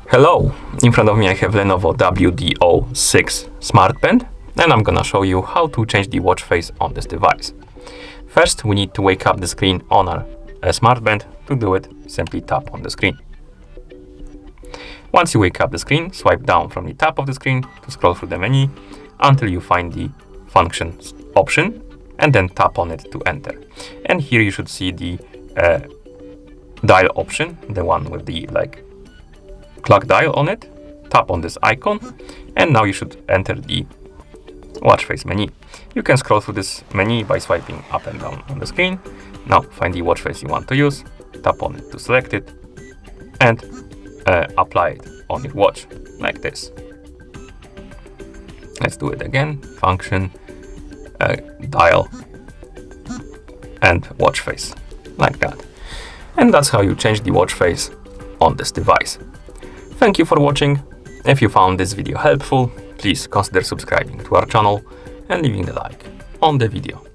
Hello, in front of me I have Lenovo WD06 Smartband, and I'm gonna show you how to change the watch face on this device. First, we need to wake up the screen on our Smartband. To do it, simply tap on the screen. Once you wake up the screen, swipe down from the top of the screen to scroll through the menu until you find the Functions option, and then tap on it to enter. And here you should see the dial option, the one with the clock dial on it. Tap on this icon, and now you should enter the watch face menu. You can scroll through this menu by swiping up and down on the screen. Now find the watch face you want to use, tap on it to select it, and apply it on your watch like this. Let's do it again. Function, dial, and watch face, like that. And that's how you change the watch face on this device. Thank you for watching. If you found this video helpful, please consider subscribing to our channel and leaving a like on the video.